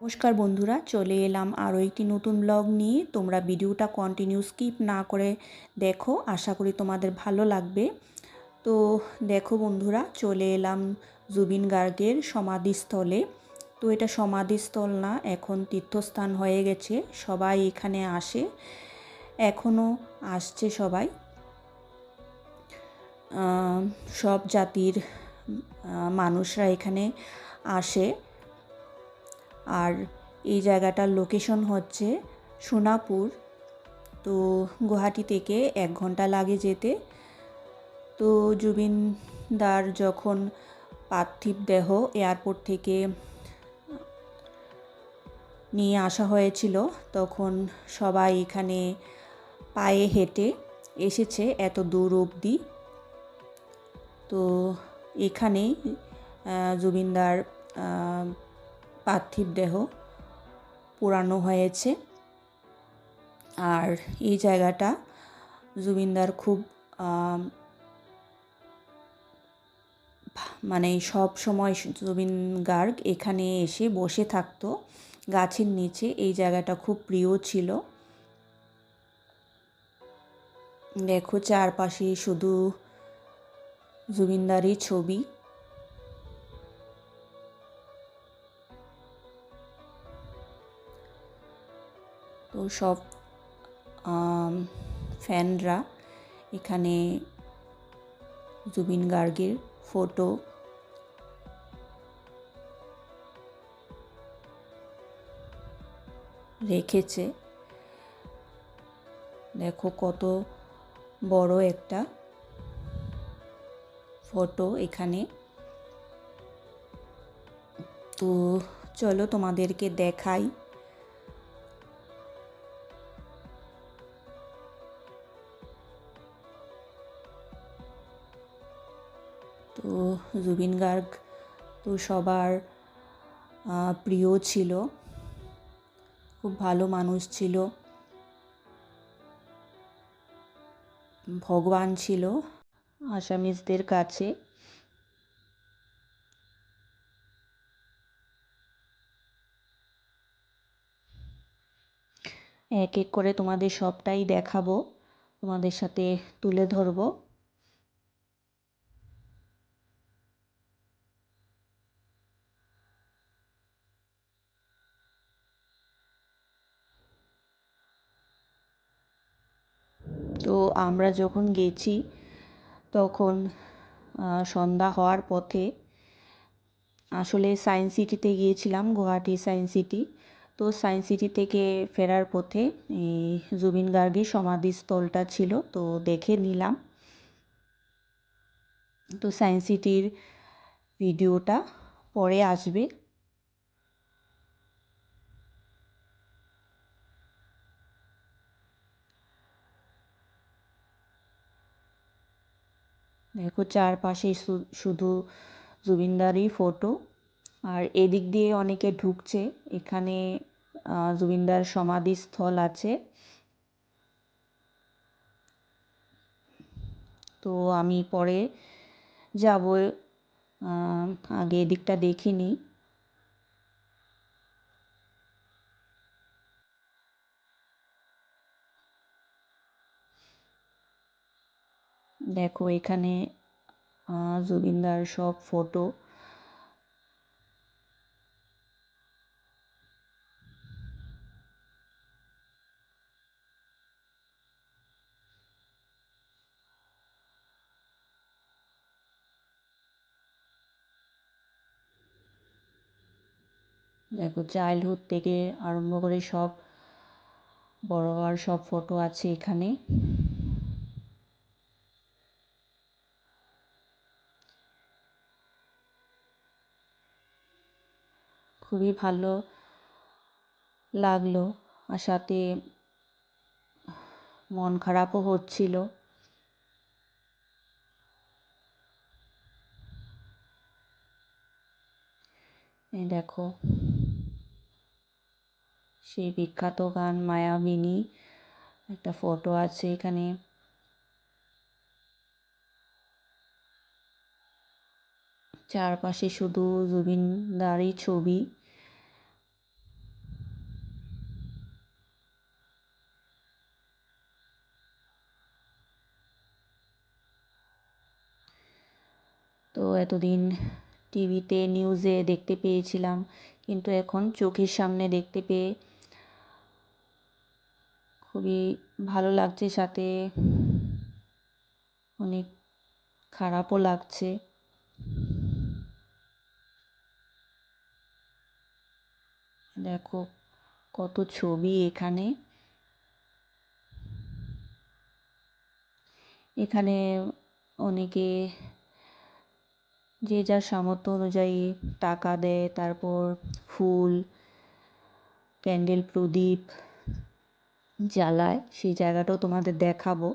নমস্কার বন্ধুরা, চলে এলাম আরও একটি নতুন ব্লগ নিয়ে। তোমরা ভিডিওটা কন্টিনিউ স্কিপ না করে দেখো, আশা করি তোমাদের ভালো লাগবে। তো দেখো বন্ধুরা, চলে এলাম জুবিন গার্গের সমাধিস্থলে। তো এটা সমাধিস্থল না, এখন তীর্থস্থান হয়ে গেছে। সবাই এখানে আসে, এখনও আসছে সবাই। সব জাতির মানুষরা এখানে আসে। আর এই জায়গাটার লোকেশন হচ্ছে সোনাপুর। তো গুয়াহাটি থেকে 1 ঘন্টা লাগে যেতে। তো জুবিনদার যখন পার্থিব দেহ এয়ারপোর্ট থেকে নিয়ে আসা হয়েছিল, তখন সবাই এখানে পায়ে হেঁটে এসেছে এত দূর অবধি। তো এখানেই জুবিনদার পার্থিব দেহ পোড়ানো হয়েছে। আর এই জায়গাটা জুবিনদার খুব মানে সব সময় জুবিন গার্গ এখানে এসে বসে থাকতো গাছের নিচে। এই জায়গাটা খুব প্রিয় ছিল। দেখো চারপাশে শুধু জুবিনদারই ছবি। তো সব ফ্যানরা এখানে জুবিন গার্গের ফটো রেখেছে। দেখো কত বড় একটা ফটো এখানে। তো চলো তোমাদেরকে দেখাই। তো জুবিন গার্গ তো সবার প্রিয় ছিল, খুব ভালো মানুষ ছিল, ভগবান ছিল আসামিজদের কাছে। এক এক করে তোমাদের সবটাই দেখাবো, তোমাদের সাথে তুলে ধরবো। তো আমরা যখন গেছি তখন সন্ধ্যা হওয়ার পথে, আসলে সায়েন্স সিটিতে গিয়েছিলাম, গুয়াহাটি সায়েন্স সিটি। তো সায়েন্স সিটি থেকে ফেরার পথে এই জুবিন গার্গের সমাধিস্থলটা ছিল, তো দেখে নিলাম। তো সায়েন্স সিটির ভিডিওটা পরে আসবে। দেখো চারপাশে শুধু জুবিনদারই ফটো। আর এদিক দিয়ে অনেকে ঢুকছে, এখানে জুবিনদার সমাধিস্থল আছে। তো আমি পরে যাব, আগে এদিকটা দেখিনি। দেখো এখানে জুবিনদার সব ফটো। দেখো চাইল্ডহুড থেকে আরম্ভ করে সব বড় হওয়ার সব ফটো আছে এখানে। খুবই ভালো লাগলো, আর সাথে মন খারাপও হচ্ছিল। এই দেখো সেই বিখ্যাত গান মায়াবিনী একটা ফটো আছে এখানে। চারপাশে শুধু জুবিনদারই ছবি। তো এতদিন টিভিতে নিউজে দেখতে পেয়েছিলাম, কিন্তু এখন চোখের সামনে দেখতে পেয়ে খুবই ভালো লাগছে, সাথে অনেক খারাপও লাগছে। দেখো কত ছবি এখানে। এখানে অনেকে যে যার সামর্থ্য অনুযায়ী টাকা দেয়, তারপর ফুল, ক্যান্ডেল, প্রদীপ জ্বালায়। সেই জায়গাটাও তোমাদের দেখাবো।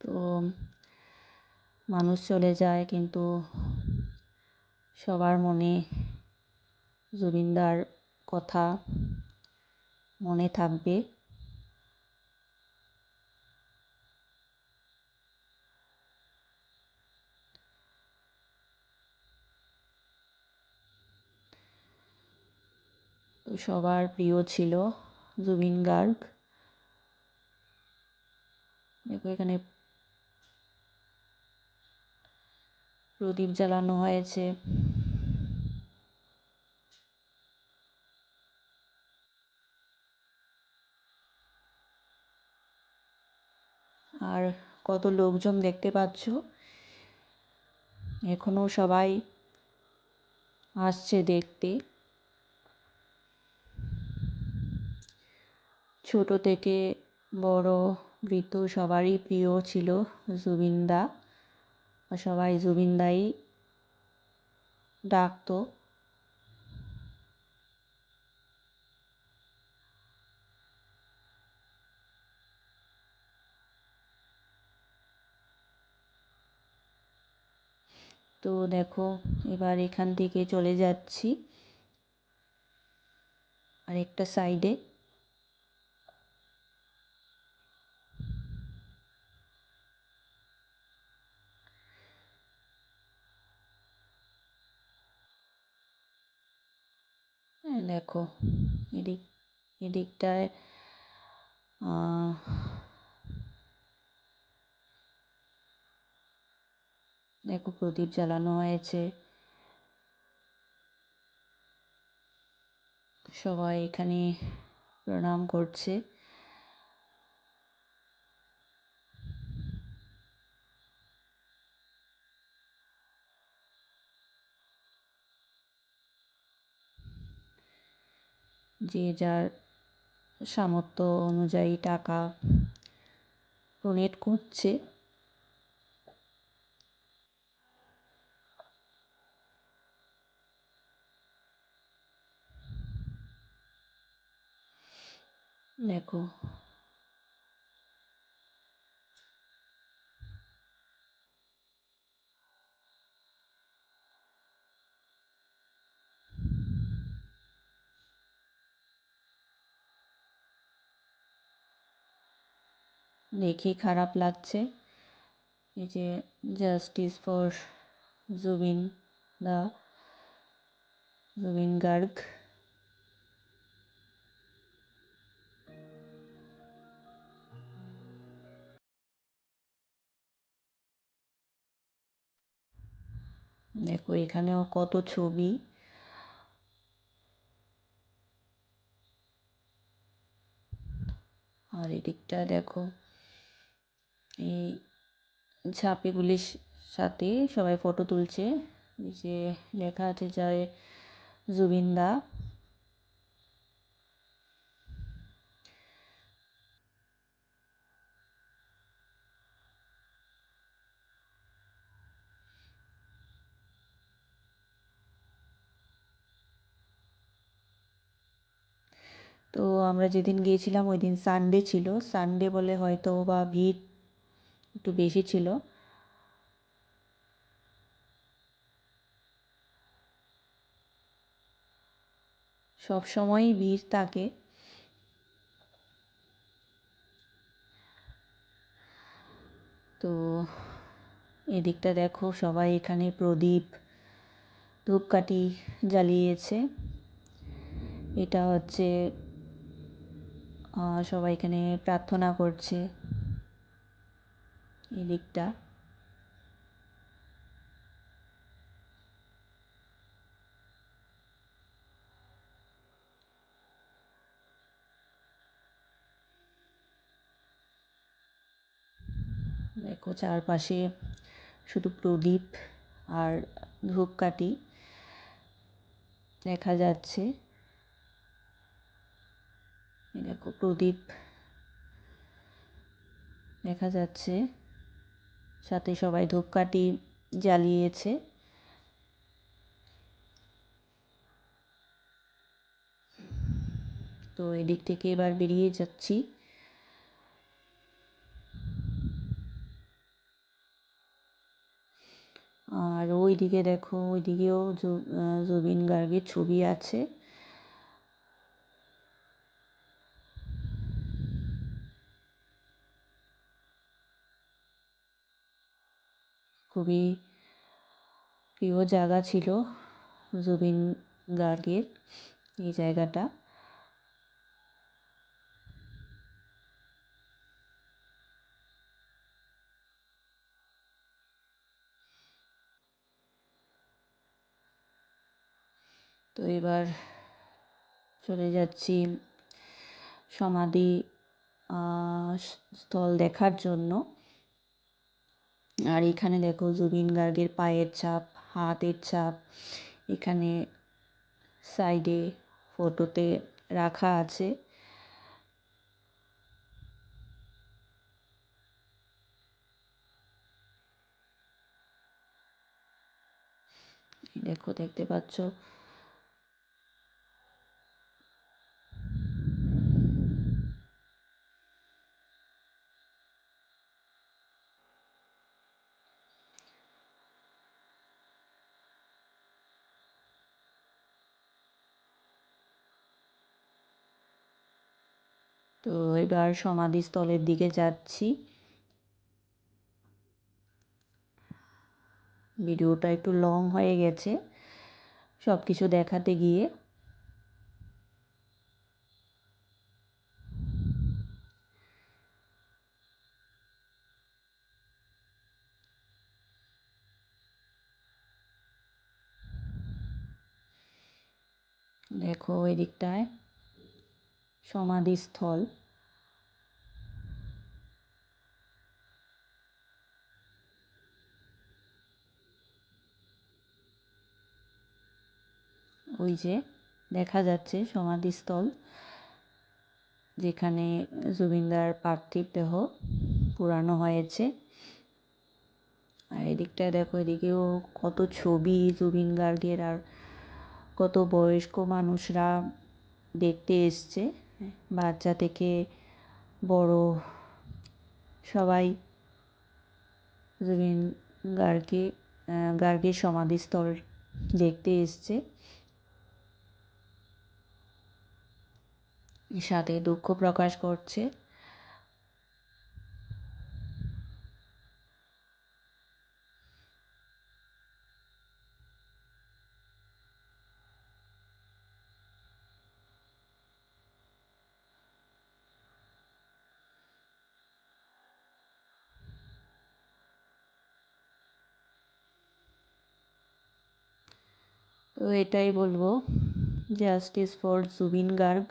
তো মানুষ চলে যায়, কিন্তু সবার মনে জুবিনদার কথা মনে থাকবে। তো সবার প্রিয় ছিল জুবিন গার্গ। দেখো এখানে প্রদীপ জ্বালানো হয়েছে। আর কত লোকজন দেখতে পাচ্ছ, এখনো সবাই আসছে দেখতে। ছোট থেকে বড় বৃদ্ধ সবারই প্রিয় ছিল জুবিনদা, সবাই জুবিনদাই ডাকতো। তো দেখো এবার এখান থেকে চলে যাচ্ছি আরেকটা সাইডে। দেখো এদিকটায় দেখো প্রদীপ জ্বালানো হয়েছে। সবাই এখানে প্রণাম করছে। যে যার সামর্থ্য অনুযায়ী টাকা ডোনেট করছে। দেখো দেখে খারাপ লাগছে, এই যে জাস্টিস ফর জুবিন দা, জুবিন গার্গ। দেখো এখানেও কত ছবি। আর এদিকটা দেখো এই ঝাঁপিগুলির সাথে সবাই ফটো তুলছে, এই যে লেখা আছে যায় জুবিনদা। তো আমরা যেদিন গিয়েছিলাম ওই দিন সানডে ছিল, সানডে বলে হয়তো বা ভিড় একটু বেশি ছিল। সব সময়ই ভিড় থাকে। তো এদিকটা দেখো সবাই এখানে প্রদীপ ধূপকাঠি জ্বালিয়েছে। এটা হচ্ছে সবাই এখানে প্রার্থনা করছে। এদিকটা দেখো চারপাশে শুধু প্রদীপ আর ধূপকাঠি দেখা যাচ্ছে। দেখো প্রদীপ দেখা যাচ্ছে, সাথে সবাই ধূপকাঠি জ্বালিয়েছে। তো এদিক থেকে এবার বেরিয়ে যাচ্ছি। আর ওইদিকে দেখো, ওইদিকেও জুবিন গার্গের ছবি আছে। খুবই প্রিয় জায়গা ছিল জুবিন গার্গের এই জায়গাটা। তো এবার চলে যাচ্ছি সমাধি স্থল দেখার জন্য। আর এখানে দেখো জুবিন গার্গের পায়ের ছাপ, হাতের ছাপ এখানে সাইডে ফটোতে রাখা আছে। দেখো, দেখতে পাচ্ছ। তো এবার সমাধিস্থলের দিকে যাচ্ছি। ভিডিওটা একটু লং হয়ে গেছে সব কিছু দেখাতে গিয়ে। দেখো ওই দিকটায় সমাধিস্থল। ওই যে দেখা যাচ্ছে সমাধিস্থল, যেখানে জুবিনদার পার্থিব দেহ পোড়ানো হয়েছে। আর এদিকটায় দেখো, এদিকেও কত ছবি জুবিন গার্গের, আর কত বয়স্ক মানুষরা দেখতে এসছে, বাচ্চা থেকে বড় সবাই জুবিন গার্গের সমাধিস্থল দেখতে এসছে। সাথে দুঃখ প্রকাশ করছে। তো এটাই বলবো, জাস্টিস ফর জুবিন গার্গ।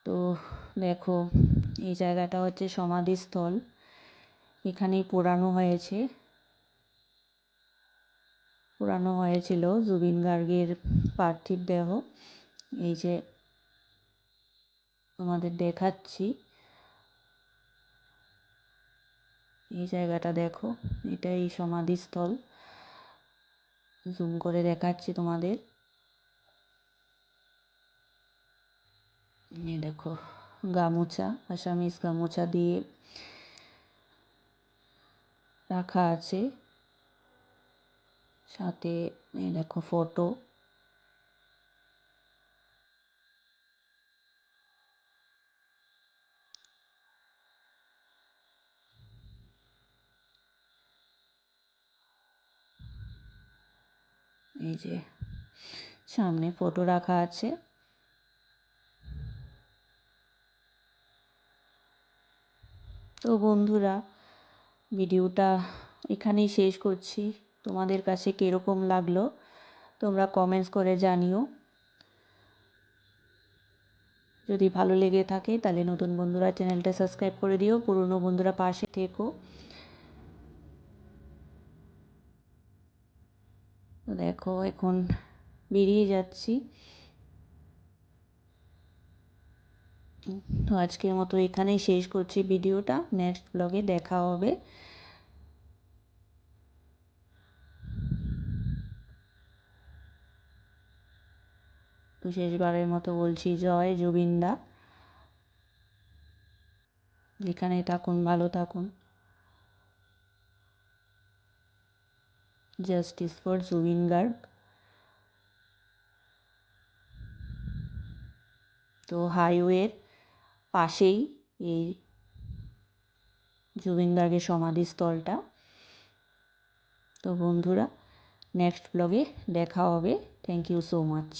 তো দেখো, এই জায়গাটা হচ্ছে সমাধিস্থল, এখানেই পোড়ানো হয়েছিল জুবিন গার্গের পার্থিব দেহ। এই যে তোমাদের দেখাচ্ছি, এই জায়গাটা দেখো, এটাই সমাধিস্থল। জুম করে দেখাচ্ছি তোমাদের। এই দেখো, গামুছা, আসামিস গামুছা দিয়ে রাখা আছে। সাথে এই দেখো ফটো। এই যে সামনে ফটো রাখা আছে। তো বন্ধুরা, ভিডিওটা এখানেই শেষ করছি। তোমাদের কাছে কীরকম লাগলো তোমরা কমেন্টস করে জানিও। যদি ভালো লেগে থাকে তাহলে নতুন বন্ধুরা চ্যানেলটা সাবস্ক্রাইব করে দিও, পুরনো বন্ধুরা পাশে থেকো। তো দেখো এখন বেরিয়ে যাচ্ছি। তো আজকের মতো এখানেই শেষ করছি ভিডিওটা। নেক্সট ব্লগে দেখা হবে। তো শেষবারের মতো বলছি, জয় জুবিনদা। যেখানে থাকুন ভালো থাকুন। Justice for Zubeen Garg. তো হাইওয়ের পাশেই এই জুবিন গার্গের সমাধিস্থলটা। তো বন্ধুরা, নেক্সট ব্লগে দেখা হবে। Thank you so much.